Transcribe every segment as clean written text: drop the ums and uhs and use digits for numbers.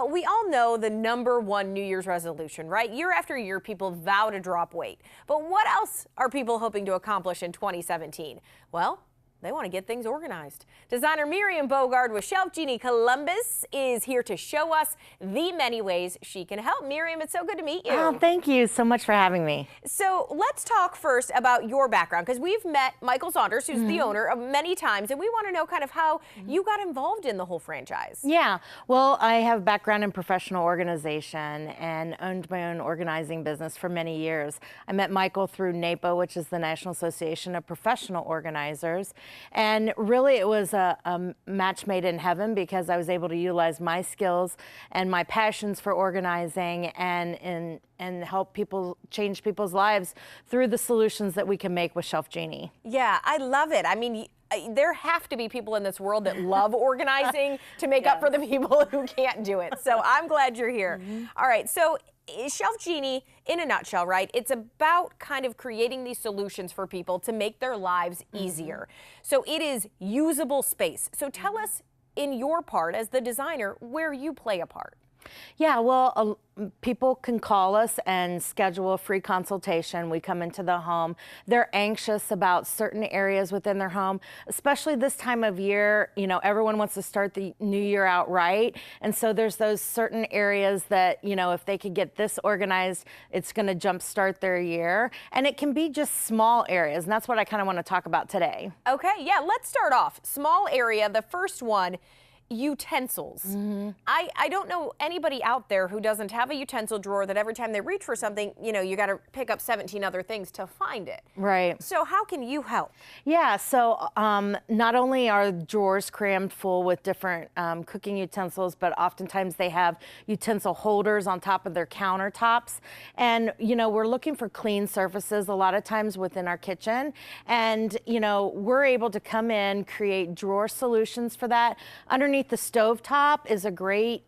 We all know the #1 New Year's resolution, right? Year after year, people vow to drop weight. But what else are people hoping to accomplish in 2017? Well, they want to get things organized. Designer Miriam Bogard with Shelfgenie Columbus is here to show us the many ways she can help. Miriam, it's so good to meet you. Oh, thank you so much for having me. So let's talk first about your background, because we've met Michael Saunders, who's the owner, many times, and we want to know kind of how you got involved in the whole franchise. Yeah, well, I have background in professional organization and owned my own organizing business for many years. I met Michael through NAPO, which is the National Association of Professional Organizers. And really it was a match made in heaven, because I was able to utilize my skills and my passions for organizing and help people change people's lives through the solutions that we can make with Shelfgenie. Yeah, I love it. I mean, there have to be people in this world that love organizing to make up for the people who can't do it. So I'm glad you're here. All right, so Shelfgenie, in a nutshell, right? It's about kind of creating these solutions for people to make their lives easier. So it is usable space. So tell us, in your part as the designer, where you play a part. Yeah, well, people can call us and schedule a free consultation. We come into the home. They're anxious about certain areas within their home, especially this time of year. You know, everyone wants to start the new year out right. And so there's those certain areas that, you know, if they could get this organized, it's going to jumpstart their year. And it can be just small areas. And that's what I kind of want to talk about today. Okay, yeah, let's start off. Small area, the first one. Utensils. I don't know anybody out there who doesn't have a utensil drawer that every time they reach for something, you know, you got to pick up 17 other things to find it. Right. So how can you help? Yeah, so not only are drawers crammed full with different cooking utensils, but oftentimes they have utensil holders on top of their countertops. And, you know, we're looking for clean surfaces a lot of times within our kitchen. And, you know, we're able to come in, create drawer solutions for that. Underneath the stovetop is a great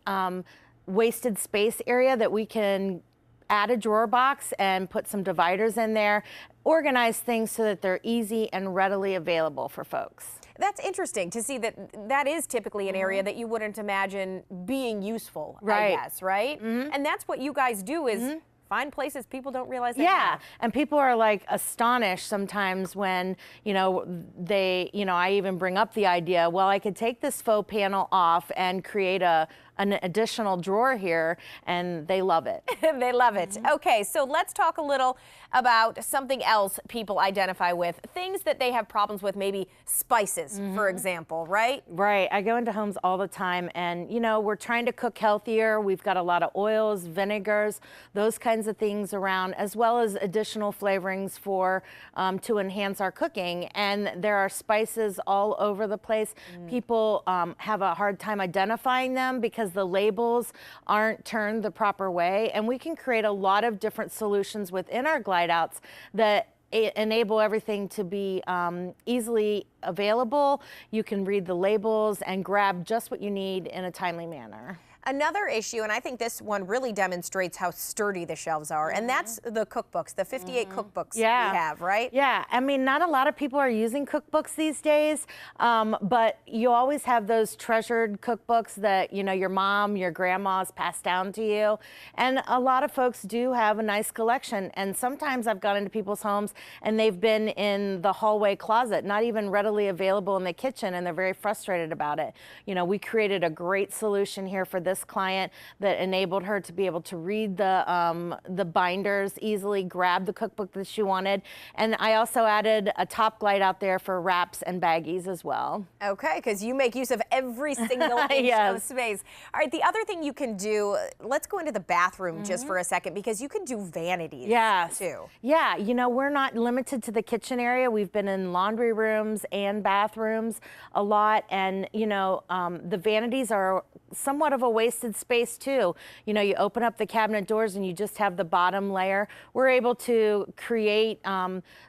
wasted space area that we can add a drawer box and put some dividers in there, organize things so that they're easy and readily available for folks. That's interesting to see that that is typically an area that you wouldn't imagine being useful, I guess, right? And that's what you guys do is find places people don't realize they have. And people are like astonished sometimes when, you know, I even bring up the idea, well, I could take this faux panel off and create an additional drawer here, and they love it. They love it. Okay, so let's talk a little about something else people identify with, things that they have problems with, maybe spices, for example, right? Right. I go into homes all the time, and, you know, we're trying to cook healthier. We've got a lot of oils, vinegars, those kinds of things around, as well as additional flavorings for to enhance our cooking. And there are spices all over the place. People have a hard time identifying them because the labels aren't turned the proper way, and we can create a lot of different solutions within our glide outs that enable everything to be easily available. You can read the labels and grab just what you need in a timely manner. Another issue, and I think this one really demonstrates how sturdy the shelves are, and that's the cookbooks, the 58 cookbooks we have, right? Yeah, I mean, not a lot of people are using cookbooks these days, but you always have those treasured cookbooks that, you know, your mom, your grandma's passed down to you, and a lot of folks do have a nice collection, and sometimes I've gone into people's homes and they've been in the hallway closet, not even readily available in the kitchen, and they're very frustrated about it. You know, we created a great solution here for this client that enabled her to be able to read the binders easily, grab the cookbook that she wanted, and I also added a top glide out there for wraps and baggies as well. Okay, because you make use of every single inch of space. All right, the other thing you can do, let's go into the bathroom just for a second, because you can do vanities too. Yeah, you know, we're not limited to the kitchen area. We've been in laundry rooms and bathrooms a lot, and, you know, the vanities are somewhat of a wasted space too. You know, you open up the cabinet doors and you just have the bottom layer. We're able to create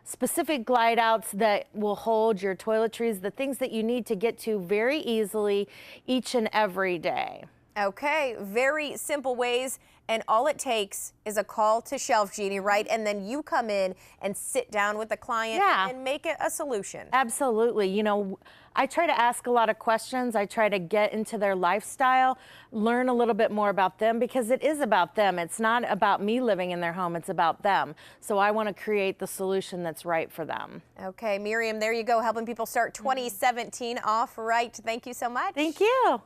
specific glide outs that will hold your toiletries, the things that you need to get to very easily each and every day. Okay, very simple ways, and all it takes is a call to Shelf Genie, right? And then you come in and sit down with the client and make it a solution. Absolutely. You know, I try to ask a lot of questions. I try to get into their lifestyle, learn a little bit more about them, because it is about them. It's not about me living in their home, it's about them. So I want to create the solution that's right for them. Okay, Miriam, there you go, helping people start 2017 off right. Thank you so much. Thank you.